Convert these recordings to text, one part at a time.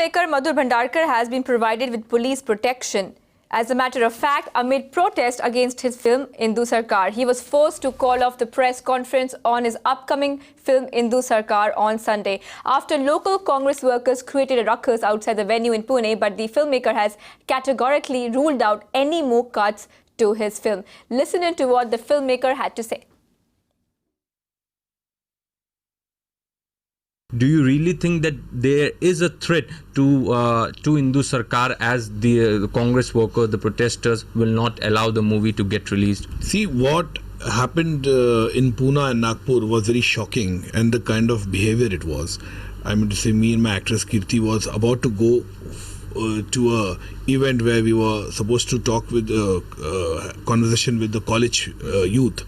Filmmaker Madhur Bhandarkar has been provided with police protection. As a matter of fact, amid protest against his film Indu Sarkar, he was forced to call off the press conference on his upcoming film Indu Sarkar on Sunday after local Congress workers created a ruckus outside the venue in Pune, but the filmmaker has categorically ruled out any more cuts to his film. Listen in to what the filmmaker had to say. Do you really think that there is a threat to Indu Sarkar, as the Congress workers, the protesters will not allow the movie to get released? See, what happened in Pune and Nagpur was very shocking, and the kind of behavior it was. I mean to say, me and my actress Kirti was about to go to a event where we were supposed to talk with conversation with the college youth.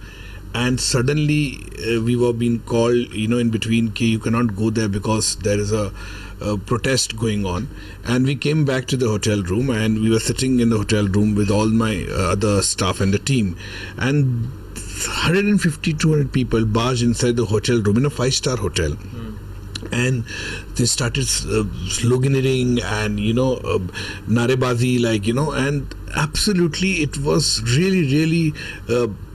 And suddenly we were being called, in between, कि you cannot go there because there is a protest going on. And we came back to the hotel room, and we were sitting in the hotel room with all my other staff and the team. And 150-200 people barged inside the hotel room in a 5-star hotel. And they started sloganeering and, narebazi, and absolutely it was really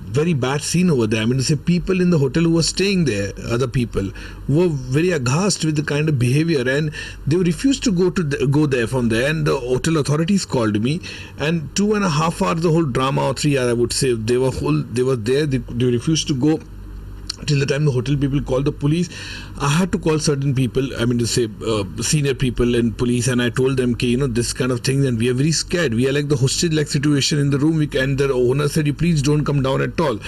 very bad scene over there. I mean to say, people in the hotel who were staying there, other people, were very aghast with the kind of behavior, and they refused to go there from there. And the hotel authorities called me, and 2.5 hours the whole drama, or 3 hours I would say, they were there. They refused to go till the time the hotel people called the police. I had to call certain people, I mean to say senior people in police, and I told them, this kind of thing, and we are very scared. We are like the hostage-like situation in the room, and the owner said, you please don't come down at all.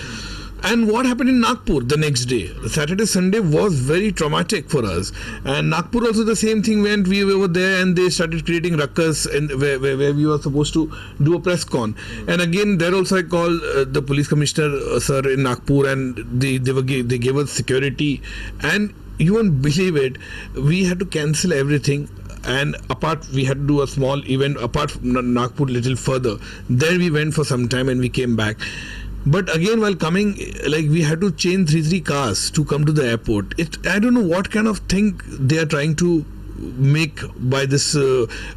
And what happened in Nagpur the next day? Saturday, Sunday was very traumatic for us. And Nagpur also the same thing went. We were there and they started creating ruckus and where we were supposed to do a press con. And again, there also I called the police commissioner, sir, in Nagpur, and they gave us security. And you won't believe it, we had to cancel everything. And we had to do a small event apart from Nagpur, little further. Then we went for some time and we came back. But again, while coming, we had to change 3 cars to come to the airport. I don't know what kind of thing they are trying to make by this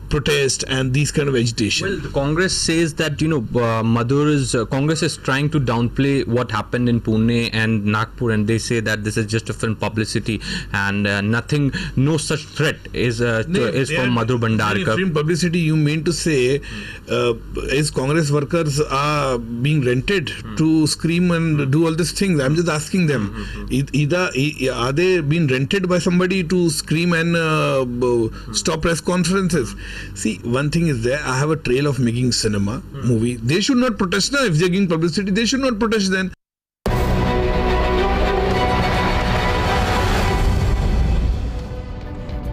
protest and these kind of agitation. Well, the Congress says that Congress is trying to downplay what happened in Pune and Nagpur, and they say that this is just a film publicity and no such threat is from Madhur Bhandarkar. Film publicity, you mean to say is Congress workers are being rented to scream and do all these things? I'm just asking them, either are they being rented by somebody to scream and stop press conferences? See, one thing is there, I have a trail of making cinema, movie. They should not protest now. If they're giving publicity, they should not protest then.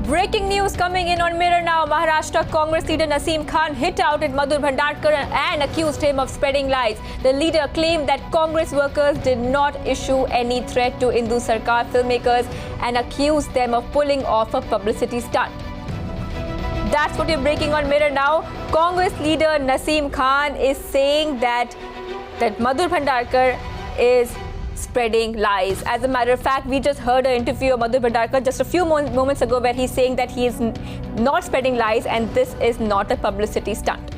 Breaking news coming in on Mirror now. Maharashtra Congress leader Naseem Khan hit out at Madhur Bhandarkar and accused him of spreading lies. The leader claimed that Congress workers did not issue any threat to Indu Sarkar filmmakers and accused them of pulling off a publicity stunt. That's what we're breaking on Mirror now. Congress leader Naseem Khan is saying that Madhur Bhandarkar is spreading lies. As a matter of fact, we just heard an interview of Madhur Bhandarkar just a few moments ago where he's saying that he is not spreading lies and this is not a publicity stunt.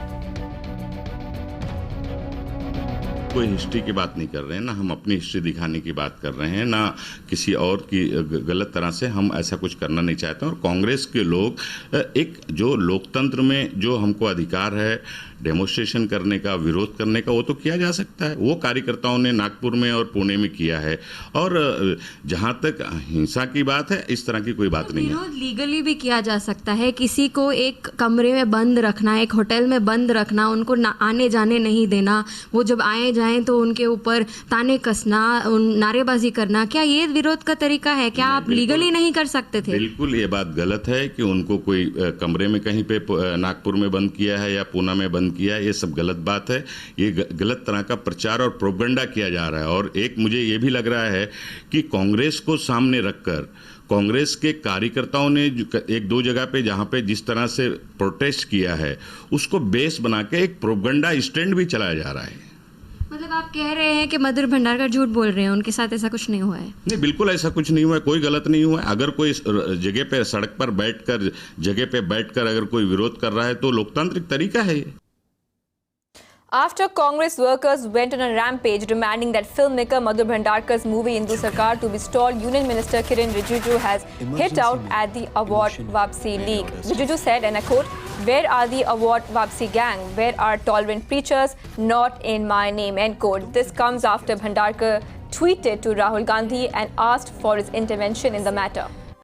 कोई history की बात नहीं कर रहे हैं, ना हम अपनी हिस्ट्री दिखाने की बात कर रहे हैं, ना किसी और की गलत तरह से हम ऐसा कुछ करना नहीं चाहते हैं। और कांग्रेस के लोग एक जो लोकतंत्र में जो हमको अधिकार है डेमोन्स्ट्रेशन करने का, विरोध करने का, वो तो किया जा सकता है। वो कार्यकर्ताओं ने नागपुर में और पुणे में किया है। और जहाँ तक हिंसा की बात है, इस तरह की कोई बात नहीं है। विरोध लीगली भी किया जा सकता है। किसी को एक कमरे में बंद रखना, एक होटल में बंद रखना, उनको आने जाने नहीं देना, वो जब आए जाएं तो उनके ऊपर ताने कसना, नारेबाजी करना, क्या ये विरोध का तरीका है? क्या आप लीगली नहीं कर सकते थे? बिल्कुल ये बात गलत है कि उनको कोई कमरे में कहीं पे नागपुर में बंद किया है या पूना में बंद किया है। ये सब गलत बात है। ये गलत तरह का प्रचार और प्रोपेगेंडा किया जा रहा है। और एक मुझे ये भी लग रहा है कि कांग्रेस को सामने रखकर कांग्रेस के कार्यकर्ताओं ने 1-2 जगह पे जहां पे जिस तरह से प्रोटेस्ट किया है, उसको बेस बना के एक प्रोपेगेंडा स्टैंड भी चलाया जा रहा है। मतलब मतलब आप कह रहे हैं कि मधुर भंडारकर झूठ बोल रहे हैं, उनके साथ ऐसा कुछ नहीं हुआ है? नहीं, बिल्कुल ऐसा कुछ नहीं हुआ है, कोई गलत नहीं हुआ है। अगर कोई जगह पे सड़क पर बैठकर अगर कोई विरोध कर रहा है तो लोकतांत्रिक तरीका है ये। After Congress workers went on a rampage demanding that filmmaker Madhur Bhandarkar's movie Hindu Sarkar to be stalled, Union Minister Kiren Rijiju has hit out at the Award Wapsi League. Rijiju said, and I quote, "Where are the Award Wapsi gang? Where are tolerant preachers? Not in my name," end quote. This comes after Bhandarkar tweeted to Rahul Gandhi and asked for his intervention in the matter.